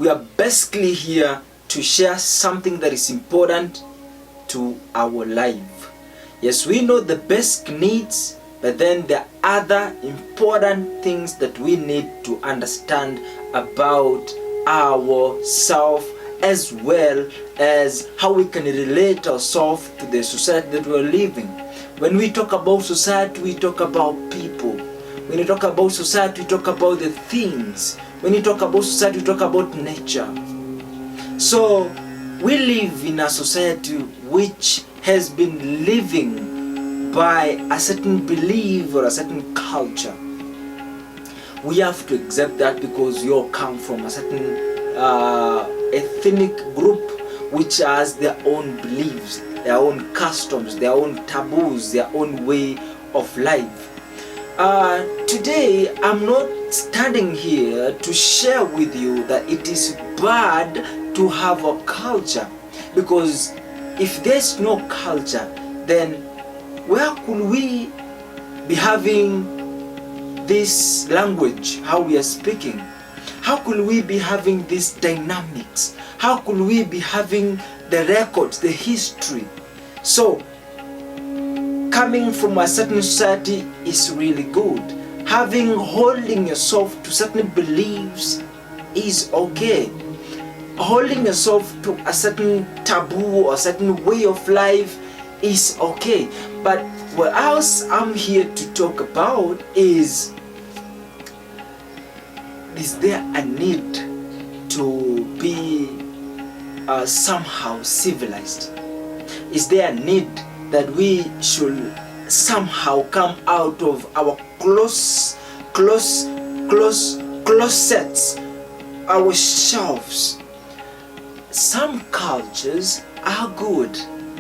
We are basically here to share something that is important to our life. Yes, we know the basic needs, but then there are other important things that we need to understand about ourselves, as well as how we can relate ourselves to the society that we're living. When we talk about society, we talk about people. When we talk about society, we talk about the things. When we talk about society, we talk about nature. So we live in a society which has been living by a certain belief or a certain culture. We have to accept that because you all come from a certain ethnic group which has their own beliefs, their own customs, their own taboos, their own way of life. Today I'm not standing here to share with you that it is bad to have a culture, because if there's no culture, then where could we be having this language, how we are speaking? How could we be having these dynamics? How could we be having the records, the history? So coming from a certain society is really good. Holding yourself to certain beliefs is okay. Holding yourself to a certain taboo or a certain way of life is okay. But what else I'm here to talk about is there a need to be somehow civilized? Is there a need that we should somehow come out of our closets, our shelves? Some cultures are good,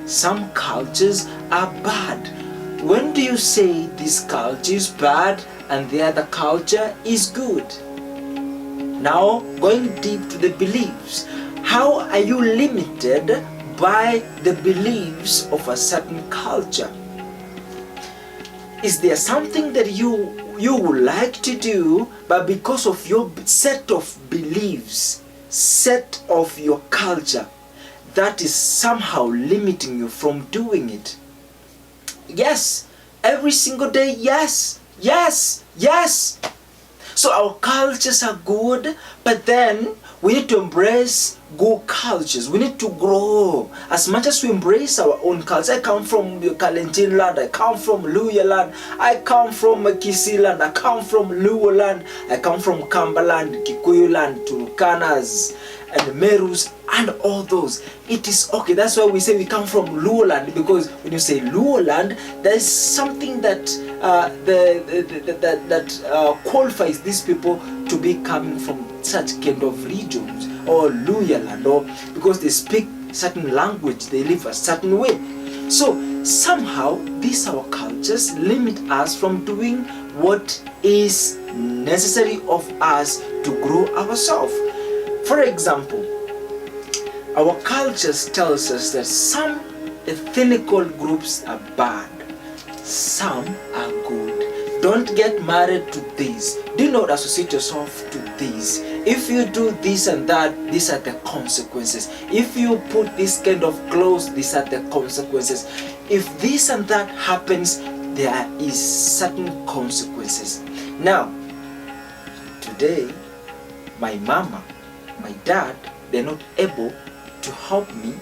some cultures are bad. When do you say this culture is bad and the other culture is good? Now, going deep to the beliefs, how are you limited by the beliefs of a certain culture? Is there something that you would like to do, but because of your set of beliefs, set of your culture, that is somehow limiting you from doing it? Yes, every single day, yes. So our cultures are good, but then we need to embrace good cultures. We need to grow. As much as we embrace our own culture. I come from Kalenjin land, I come from Luya land, I come from Kisii land, I come from Luo land, I come from Kamba land, Kikuyu land, Turkanas and Merus and all those. It is okay. That's why we say we come from Luo land, because when you say Luo land, there is something that qualifies these people to be coming from such kind of regions, or Luya land, or because they speak certain language, they live a certain way. So somehow these our cultures limit us from doing what is necessary of us to grow ourselves. For example, our cultures tells us that some ethnical groups are bad, some are good. Don't get married to this. Do not associate yourself to this. If you do this and that, these are the consequences. If you put this kind of clothes, these are the consequences. If this and that happens, there is certain consequences. Now, today, my mama, my dad, they're not able to help me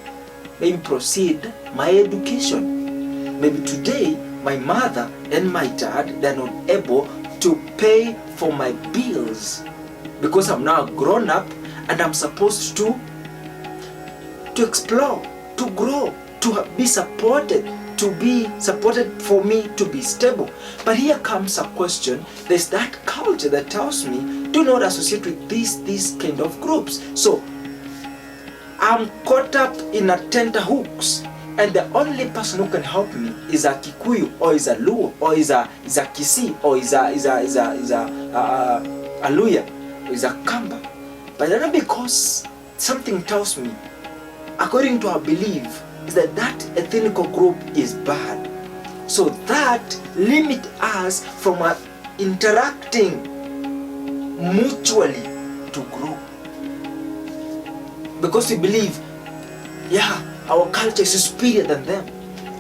maybe proceed my education. Maybe today, my mother and my dad, they're not able to pay for my bills, because I'm now grown up and I'm supposed to explore, to grow, to be supported, for me to be stable. But here comes a question. There's that culture that tells me do not associate with these kind of groups. So I'm caught up in a tenterhooks, and the only person who can help me is a Kikuyu, or is a Luo, or is a Kisii, or is a Luya, or is a Kamba. But then because something tells me, according to our belief, is that ethnic group is bad. So that limit us from interacting mutually to grow. because we believe, yeah, our culture is superior than them.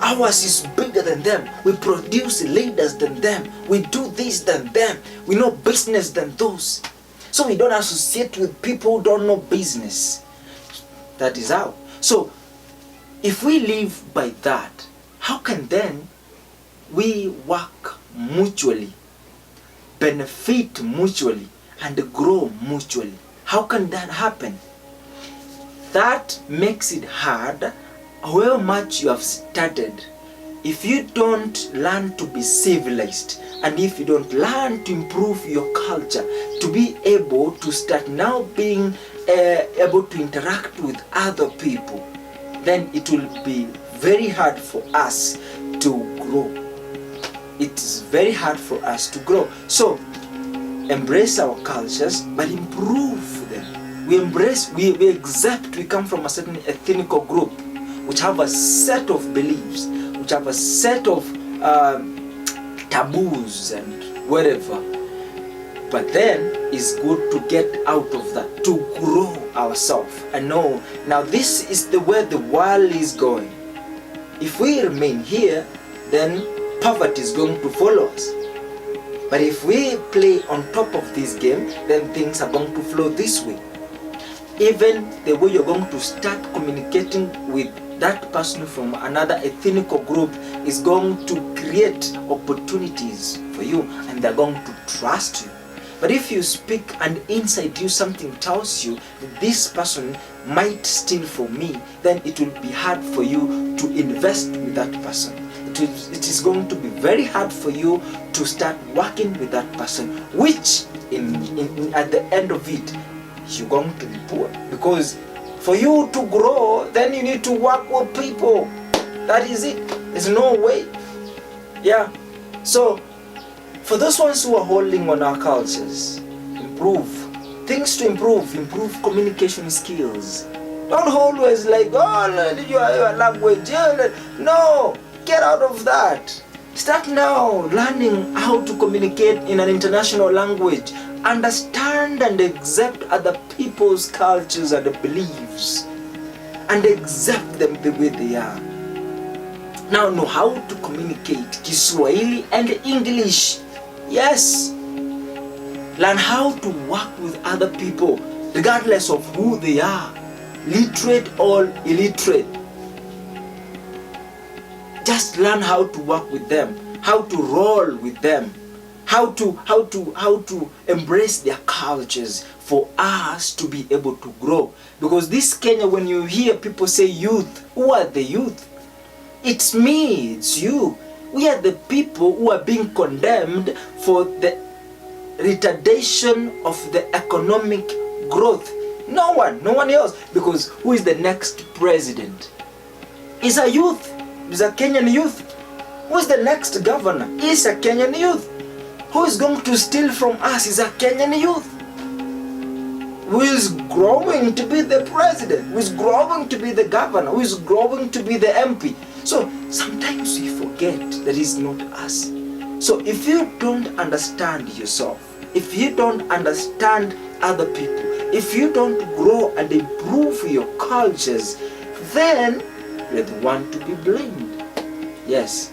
Ours is bigger than them. We produce leaders than them. We do this than them. We know business than those. So we don't associate with people who don't know business. That is how. So if we live by that, how can then we work mutually, benefit mutually, and grow mutually? How can that happen? That makes it hard. However much you have started, if you don't learn to be civilized, and if you don't learn to improve your culture, to be able to start now being able to interact with other people, then it will be very hard for us to grow. It's very hard for us to grow. So embrace our cultures, but improve them. We accept we come from a certain ethnical group, which have a set of beliefs, which have a set of taboos and whatever. But then it's good to get out of that, to grow ourselves and know, now this is the way the world is going. If we remain here, then poverty is going to follow us. But if we play on top of this game, then things are going to flow this way. Even the way you're going to start communicating with that person from another ethnical group is going to create opportunities for you, and they're going to trust you. But if you speak and inside you something tells you that this person might steal from me, then it will be hard for you to invest with that person. It is going to be very hard for you to start working with that person, which at the end of it, you're going to be poor. Because for you to grow, then you need to work with people. That is it. There's no way. Yeah. So for those ones who are holding on our cultures, improve. Things to improve communication skills. Don't always like, oh, your language. No, get out of that. Start now learning how to communicate in an international language. Understand and accept other people's cultures and beliefs, and accept them the way they are. Now know how to communicate Kiswahili and English. Yes. Learn how to work with other people, regardless of who they are, literate or illiterate. Just learn how to work with them, how to roll with them, how to embrace their cultures for us to be able to grow. Because this Kenya, when you hear people say youth, who are the youth? It's me, it's you. We are the people who are being condemned for the retardation of the economic growth. No one else. Because who is the next president? Is a youth. Is a Kenyan youth. Who is the next governor? Is a Kenyan youth. Who is going to steal from us is a Kenyan youth. Who is growing to be the president, who is growing to be the governor, who is growing to be the MP. So sometimes we forget that it's not us. So if you don't understand yourself, if you don't understand other people, if you don't grow and improve your cultures, then you're the one to be blamed. Yes.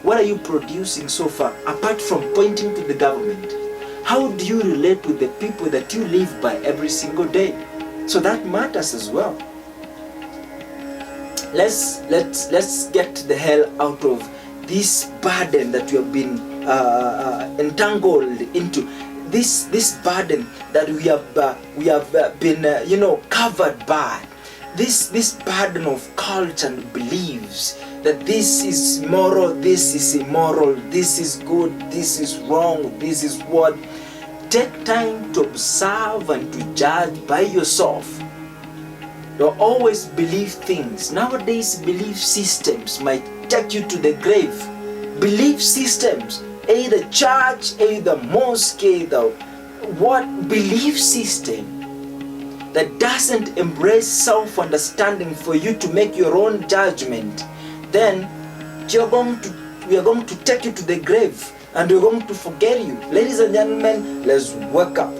What are you producing so far, apart from pointing to the government? How do you relate with the people that you live by every single day? So that matters as well. Let's get the hell out of this burden that we have been entangled into. This burden that we have been covered by. This burden of culture and beliefs, that this is moral, this is immoral, this is good, this is wrong, this is what. Take time to observe and to judge by yourself. Don't always believe things. Nowadays, belief systems might take you to the grave. Belief systems, either church, either mosque, either what belief system that doesn't embrace self-understanding for you to make your own judgment, then we are going to take you to the grave and we're going to forget you. Ladies and gentlemen, let's wake up.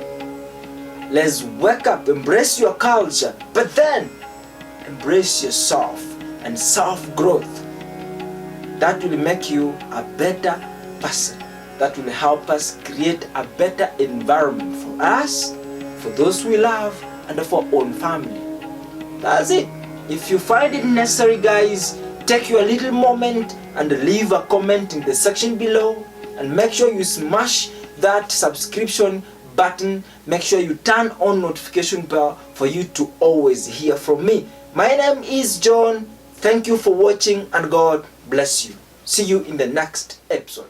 Let's wake up, embrace your culture, but then embrace yourself and self-growth. That will make you a better person. That will help us create a better environment for us, for those we love, and for our own family. That's it. If you find it necessary, guys, take your little moment and leave a comment in the section below, and make sure you smash that subscription button. Make sure you turn on notification bell for you to always hear from me. My name is John. Thank you for watching, and God bless you. See you in the next episode.